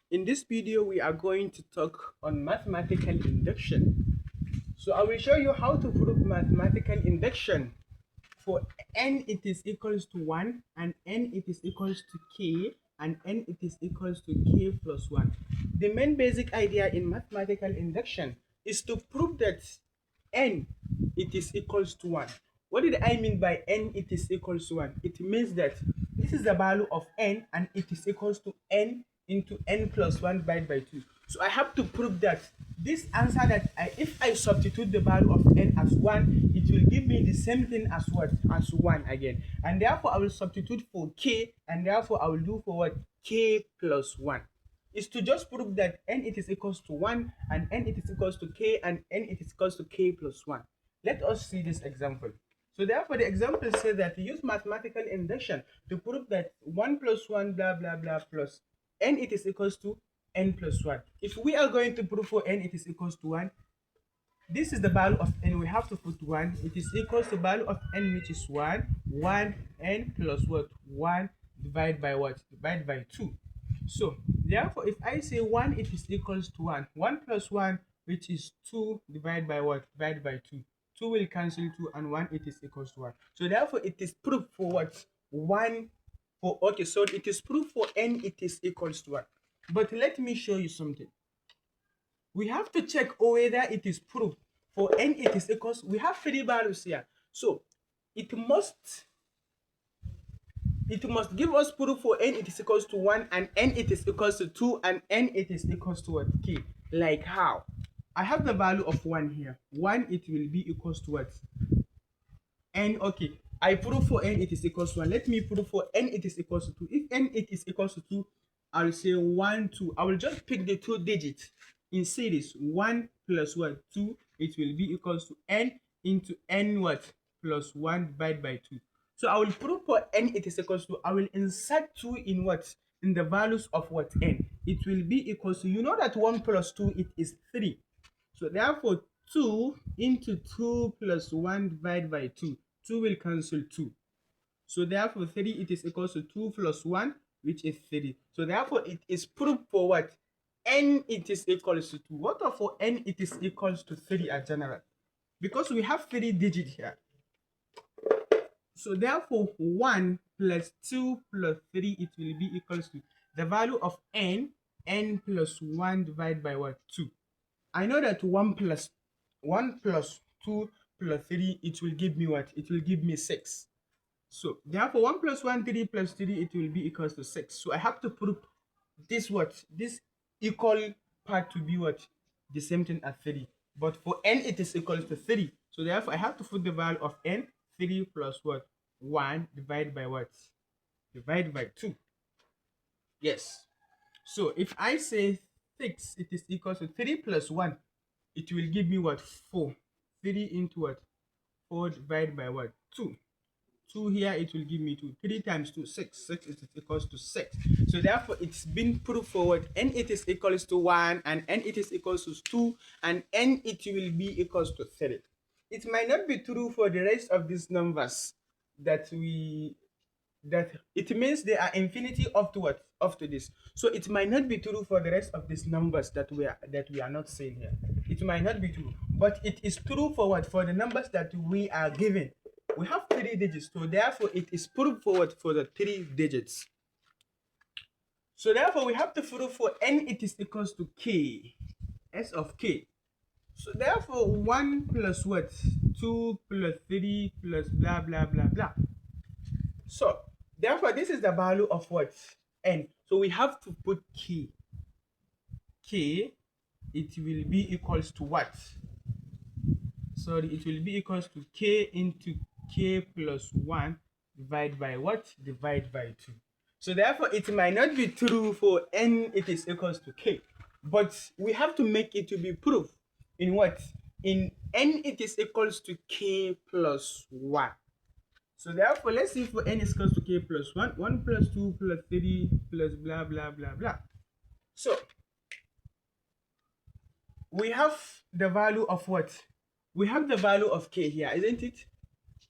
In this video, we are going to talk on mathematical induction. So I will show you how to prove mathematical induction. For n it is equals to 1 and n it is equals to k and n it is equals to k plus 1. The main basic idea in mathematical induction is to prove that n it is equals to 1. What did I mean by n it is equals to 1? It means that this is the value of n and it is equals to n into n plus 1 divided by 2. So I have to prove that this answer that if I substitute the value of n as 1, it will give me the same thing as what? As 1 again. And therefore I will substitute for k, and therefore I will do for what? K plus 1. Is to just prove that n it is equals to 1 and n it is equals to k and n it is equals to k plus 1. Let us see this example. So therefore the example says that use mathematical induction to prove that 1 plus 1 blah blah blah plus n it is equals to n plus 1. If we are going to prove for n it is equals to 1, this is the value of n. We have to put 1. It is equals to value of n, which is 1. 1 n plus what? 1 divided by what? Divided by 2. So therefore if I say 1 it is equals to 1. 1 plus 1, which is 2, divided by what? Divided by 2. 2 will cancel 2 and 1 it is equals to 1. So therefore it is proof for what? 1 for, okay, so it is proof for n it is equals to 1. But let me show you something. We have to check whether it is proof for n it is equals. We have three values here, so it must give us proof for n it is equals to 1 and n it is equals to 2 and n it is equals to what? K. Like how? I have the value of 1 here. 1 it will be equals to what? N. Okay, I prove for n it is equals to 1. Let me prove for n it is equals to 2. If n it is equals to 2, I'll say 1 2. I will just pick the 2 digits in series. 1 plus what? 2. It will be equals to n into n what? Plus 1 divided by 2. So I will prove for n it is equals to, I will insert 2 in what? In the values of what? N. It will be equals to, you know that 1 plus 2 it is 3. So therefore 2 into 2 plus 1 divided by 2. 2 will cancel 2. So therefore 3 it is equals to 2 plus 1, which is 3. So therefore it is proof for what? N it is equals to 2. What are for n it is equals to 3 at general? Because we have 3 digits here. So therefore 1 plus 2 plus 3 it will be equals to the value of n plus 1 divided by what? 2. I know that 1 plus 2 plus 3 it will give me what? It will give me 6. So therefore 1 plus 1 3 plus 3 it will be equals to 6. So I have to prove this what? This equal part to be what? The same thing as 3. But for n it is equals to 3. So therefore I have to put the value of n. 3 plus what? 1 divided by what? Divided by 2. Yes. So if I say 6 it is equals to 3 plus 1, it will give me what? 4. 3 into what? 4 divided by what? 2. 2 here it will give me 2. 3 times 2, 6. 6 is equals to 6. So therefore it's been proved forward. N it is equals to 1 and n it is equals to 2 and n it will be equals to 3. It might not be true for the rest of these numbers that it means they are infinity up to what? Up to this. So it might not be true for the rest of these numbers that we are not saying here. It might not be true, but it is true for what? For the numbers that we are given. We have 3 digits, so therefore it is proof for what? For the 3 digits. So therefore we have to prove for n it is equals to k, s of k. So therefore 1 plus what? 2 plus 3 plus blah blah blah blah. So therefore this is the value of what? N. So we have to put k. K, it will be equals to what? Sorry, it will be equals to k into k plus 1 divided by what? Divided by 2. So therefore it might not be true for n it is equals to k, but we have to make it to be proof in what? In n it is equals to k plus 1. So therefore let's see for n is equals to k plus 1. 1 plus 2 plus 3 plus blah blah blah blah. So we have the value of what? We have the value of k here, isn't it?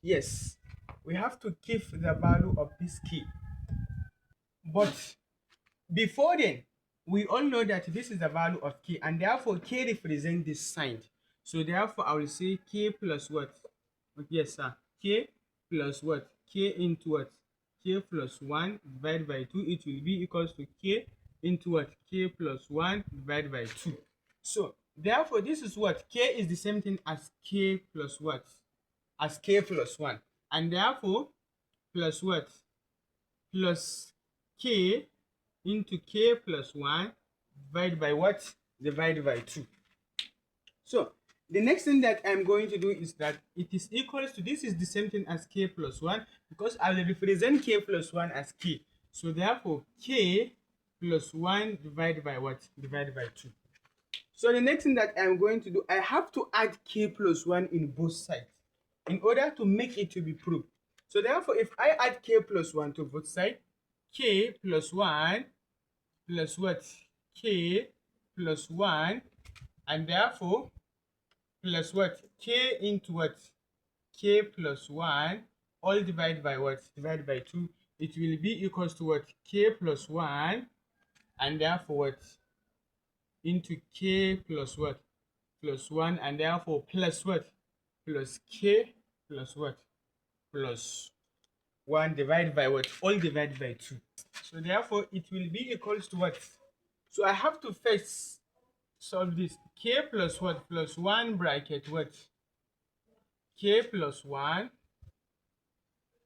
Yes. We have to keep the value of this k. But before then, we all know that this is the value of k, and therefore k represents this sign. So therefore I will say k plus what? Yes, sir. K plus what? K into what? K plus 1 divided by 2. It will be equals to k into what? K plus 1 divided by 2. So therefore this is what? K is the same thing as k plus what? As k plus 1. And therefore plus what? Plus k into k plus 1 divided by what? Divided by 2. So the next thing that I'm going to do is that it is equals to, this is the same thing as k plus 1, because I will represent k plus 1 as k. So therefore k plus 1 divided by what? Divided by 2. So the next thing that I'm going to do, I have to add k plus 1 in both sides in order to make it to be proved. So therefore if I add k plus 1 to both sides, k plus 1 plus what? K plus 1, and therefore plus what? K into what? K plus 1 all divided by what? Divided by 2. It will be equals to what? K plus 1, and therefore what? Into k plus what? Plus 1, and therefore plus what? Plus k plus what? Plus 1 divided by what? All divided by 2. So therefore it will be equals to what? So I have to first solve this. K plus what? Plus 1 bracket what? K plus 1,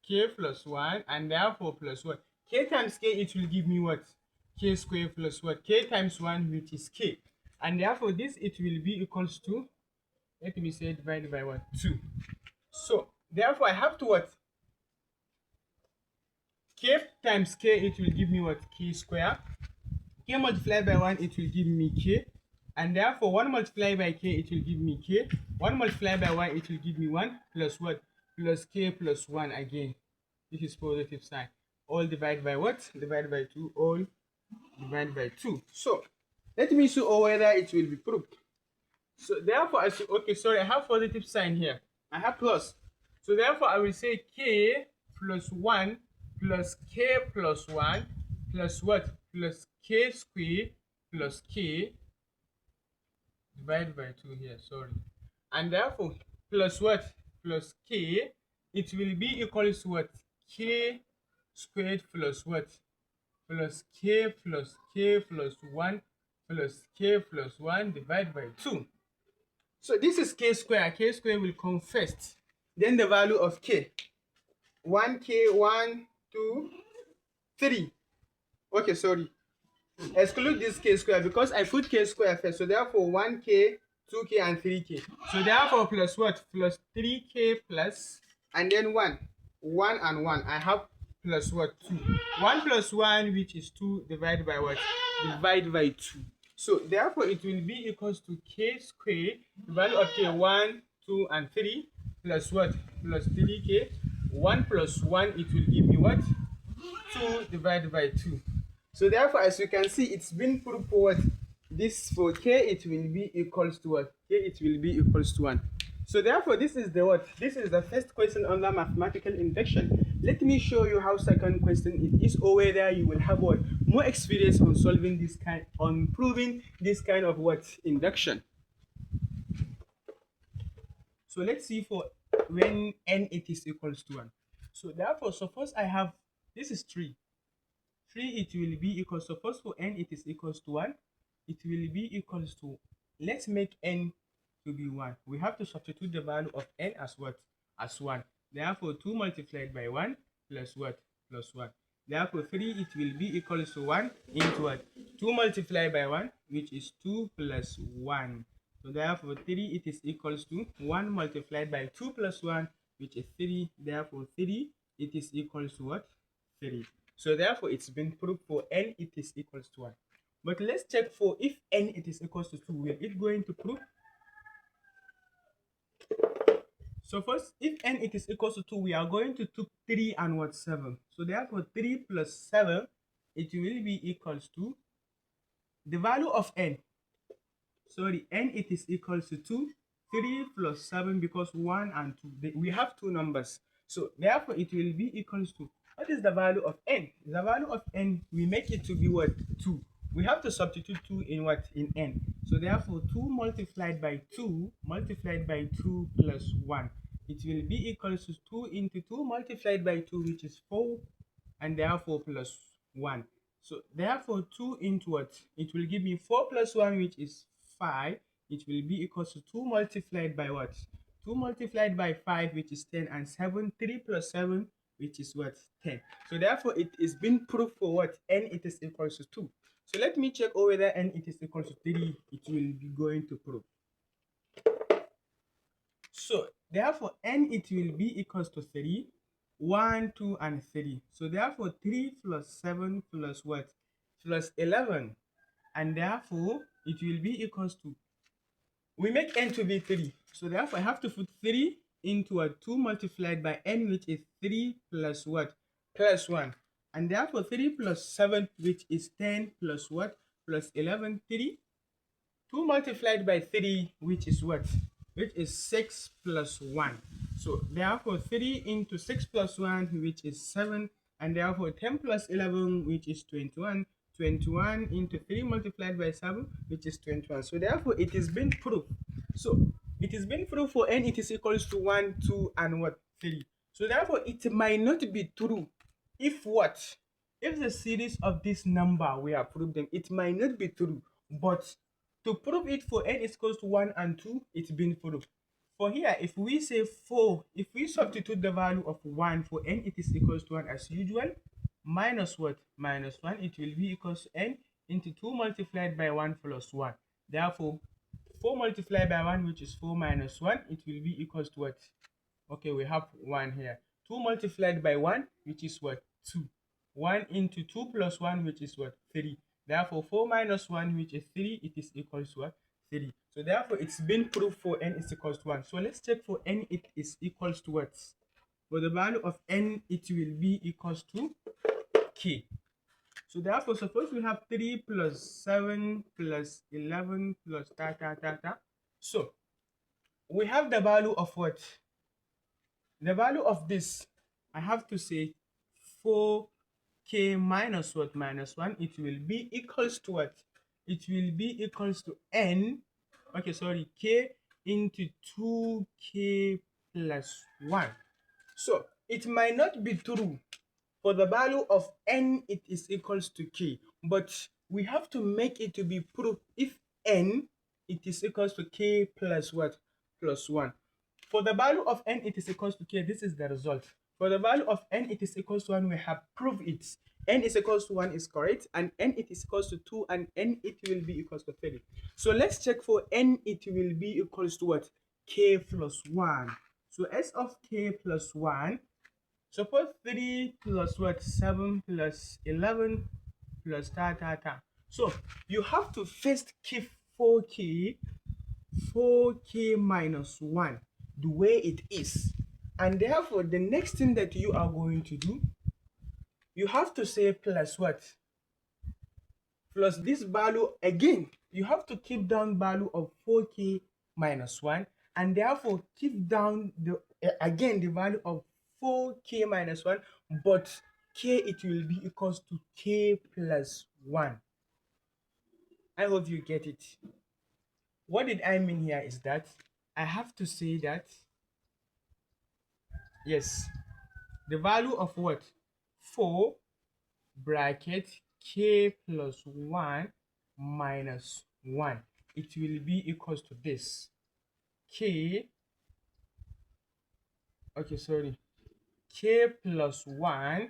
k plus 1, and therefore plus what? K times k, it will give me what? K square plus what? K times 1, which is k. And therefore this, it will be equals to, let me say, divided by what? 2. So therefore I have to what? K times k, it will give me what? K square. K multiplied by 1, it will give me k. And therefore 1 multiplied by k, it will give me k. 1 multiplied by 1, it will give me 1 plus what? Plus k plus 1 again. This is positive sign. All divided by what? Divided by 2. All divided by 2. So let me see whether it will be proved. So therefore I say, okay, sorry, I have positive sign here. I have plus. So therefore I will say k plus 1 plus k plus 1 plus what? Plus k square plus k divided by 2 here, sorry. And therefore plus what? Plus k, it will be equals to what? K squared plus what? Plus k plus 1 plus k plus 1 divided by 2. So this is k square. K square will come first. Then the value of k. 1k, 1, 2, 3. Okay, sorry. Exclude this k square because I put k square first. So therefore 1k, 2k, and 3k. So therefore plus what? Plus 3k plus, and then 1. 1 and 1. I have plus what? 2. 1 plus 1, which is 2, divided by what? Divided by 2. So therefore it will be equals to k square, the value of k, 1, 2, and 3, plus what? Plus 3k. 1 plus 1, it will give me what? 2 divided by 2. So therefore, as you can see, it's been proved for what? This for k, it will be equals to what? K, it will be equals to 1. So therefore, this is the what? This is the first question under mathematical induction. Let me show you how second question it is, or whether you will have what? More experience on solving this kind, on proving this kind of what? Induction. So let's see for when n it is equals to 1. So therefore, suppose I have, this is 3. 3, it will be equals, suppose for n it is equals to 1, it will be equals to, let's make n to be 1. We have to substitute the value of n as what? As 1. Therefore 2 multiplied by 1 plus what? Plus 1. Therefore 3, it will be equals to 1 into what? 2 multiplied by 1, which is 2 plus 1. So therefore 3, it is equals to 1 multiplied by 2 plus 1, which is 3. Therefore 3, it is equals to what? 3. So therefore it's been proved for n it is equals to 1. But let's check for if n it is equals to 2. Will it going to prove? So first, if n it is equals to 2, we are going to take 3 and what? 7. So therefore 3 plus 7, it will be equals to the value of n. Sorry, n it is equals to 2. 3 plus 7, because 1 and 2, we have two numbers. So therefore it will be equals to, what is the value of n? The value of n, we make it to be what? 2. we have to substitute 2 in what? In n. So therefore 2 multiplied by 2 plus 1. It will be equals to 2 into 2 multiplied by 2, which is 4, and therefore plus 1. So therefore 2 into what? It will give me 4 plus 1, which is 5. It will be equals to 2 multiplied by what? 2 multiplied by 5, which is 10, and 7. 3 plus 7, which is what? 10. So therefore it is been proved for what? N it is equals to 2. So let me check whether n it is equal to 3. It will be going to prove. So therefore n it will be equals to 3, 1, 2, and 3. So therefore 3 plus 7 plus what? Plus 11. And therefore it will be equals to, we make n to be 3. So therefore I have to put 3 into a 2 multiplied by n, which is 3 plus what? Plus 1. And therefore 3 plus 7, which is 10, plus what? Plus 11. 3. 2 multiplied by 3, which is what? Which is 6 plus 1. So therefore 3 into 6 plus 1, which is 7. And therefore 10 plus 11, which is 21. 21 into 3 multiplied by 7, which is 21. So therefore it is been proved. So it is been proved for n it is equals to 1, 2, and what? 3. So therefore it might not be true if what? If the series of this number we have proved them, it might not be true. But to prove it for n is equals to 1 and 2, it's been proved. For here, if we say 4, if we substitute the value of 1 for n, it is equals to 1 as usual, minus what? Minus 1, it will be equals to n into 2 multiplied by 1 plus 1. Therefore, 4 multiplied by 1, which is 4 minus 1, it will be equals to what? Okay, we have 1 here. 2 multiplied by 1, which is what? 2. 1 into 2 plus 1, which is what? 3. Therefore, 4 minus 1, which is 3, it is equals to what? 3. So therefore, it's been proved for n is equals to 1. So let's check for n it is equals to what? For the value of n, it will be equals to k. So therefore, suppose we have 3 plus 7 plus 11 plus ta ta ta ta. So we have the value of what? The value of this, I have to say 4k minus what? Minus 1. It will be equals to what? It will be equals to n, okay, sorry, k into 2k plus 1. So it might not be true for the value of n it is equals to k, but we have to make it to be proof if n it is equals to k plus what? Plus 1. For the value of n it is equals to k, this is the result. For the value of n it is equals to 1, we have proved it. N is equals to 1 is correct, and n it is equals to 2, and n it will be equals to 3. So let's check for n it will be equals to what? K plus 1. So s of k plus 1, suppose 3 plus what? 7 plus 11 plus ta ta ta. So you have to first keep 4k minus 1 the way it is, and therefore the next thing that you are going to do, you have to say plus what? Plus this value again. You have to keep down value of 4k minus 1, and therefore keep down the again the value of 4k minus 1, but k it will be equals to k plus 1. I hope you get it. What did I mean here is that I have to say that, yes, the value of what? 4 bracket k plus 1 minus 1. It will be equals to this. K, okay, sorry, k plus 1,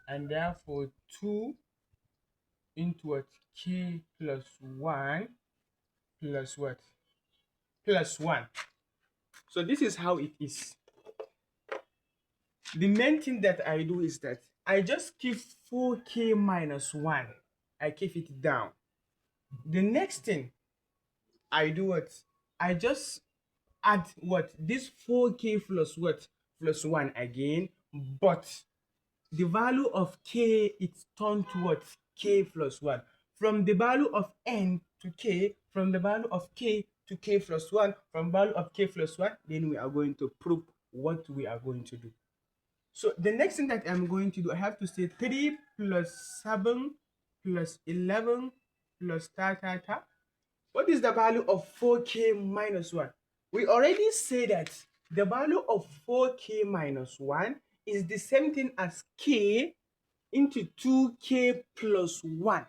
and therefore 2 into what? K plus 1 plus what? Plus 1. So this is how it is. The main thing that I do is that I just keep 4k minus 1. I keep it down. The next thing I do what? I just add what? This 4k plus what? Plus 1 again. But the value of k, it's turned to what? K plus 1. From the value of n to k, from the value of k to k plus 1, from value of k plus 1, then we are going to prove what we are going to do. So the next thing that I'm going to do, I have to say 3 plus 7 plus 11 plus ta ta ta. What is the value of 4k minus 1? We already say that the value of 4k minus 1 is the same thing as k into 2k plus 1.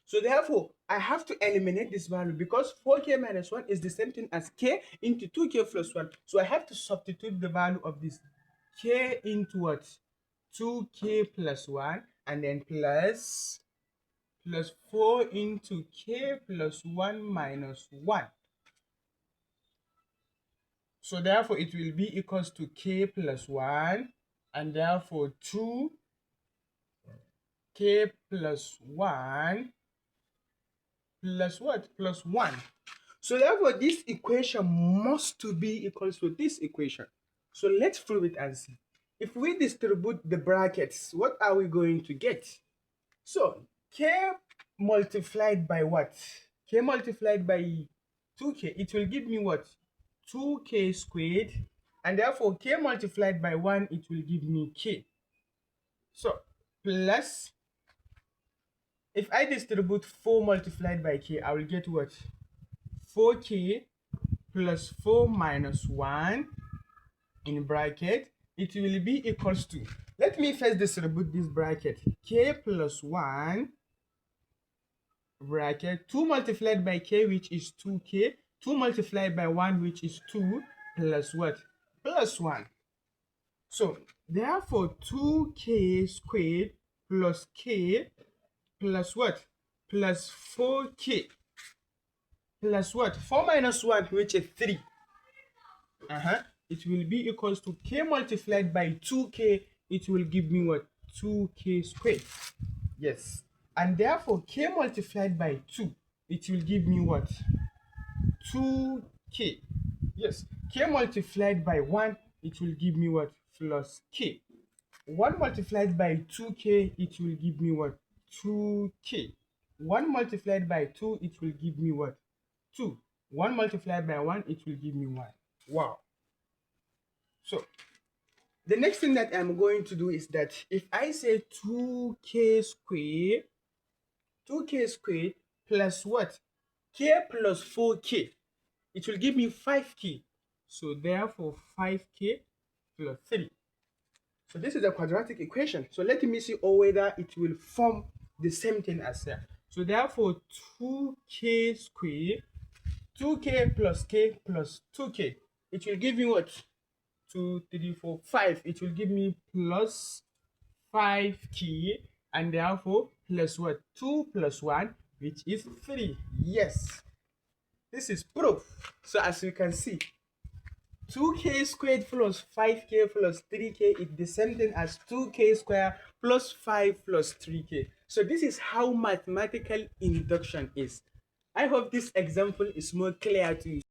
So therefore, I have to eliminate this value because 4k minus 1 is the same thing as k into 2k plus 1. So I have to substitute the value of this k into what? 2k plus 1 and then plus 4 into k plus 1 minus 1. So therefore, it will be equals to k plus 1 and therefore 2k plus 1 plus what? Plus 1. So therefore, this equation must to be equals to this equation. So let's prove it and see. If we distribute the brackets, what are we going to get? So k multiplied by what? K multiplied by 2k, it will give me what? 2k squared, and therefore k multiplied by 1, it will give me k. So plus, if I distribute 4 multiplied by k, I will get what? 4k plus 4 minus 1 in bracket, it will be equals to, let me first distribute this bracket, k plus 1 bracket 2 multiplied by k, which is 2k, 2 multiplied by 1, which is 2, plus what? Plus 1. So therefore 2k squared plus k plus what? Plus 4k plus what? 4 minus 1, which is 3. It will be equals to k multiplied by 2k. It will give me what? 2k squared. Yes. And therefore, k multiplied by 2, it will give me what? 2k. Yes. K multiplied by 1, it will give me what? Plus k. 1 multiplied by 2k, it will give me what? 2k. 1 multiplied by 2, it will give me what? 2. 1 multiplied by 1, it will give me 1. Wow. So the next thing that I'm going to do is that if I say 2k squared plus what? K plus 4k, it will give me 5k. So therefore 5k plus 3. So this is a quadratic equation. So let me see whether it will form the same thing as that. So therefore 2k squared, 2k plus k plus 2k, it will give me what? 2, 3, 4, 5. It will give me plus 5k, and therefore plus what? 2 plus 1, which is 3. Yes, this is proof. So as you can see, 2k squared plus 5k plus 3k is the same thing as 2k squared plus 5 plus 3k. So this is how mathematical induction is. I hope this example is more clear to you.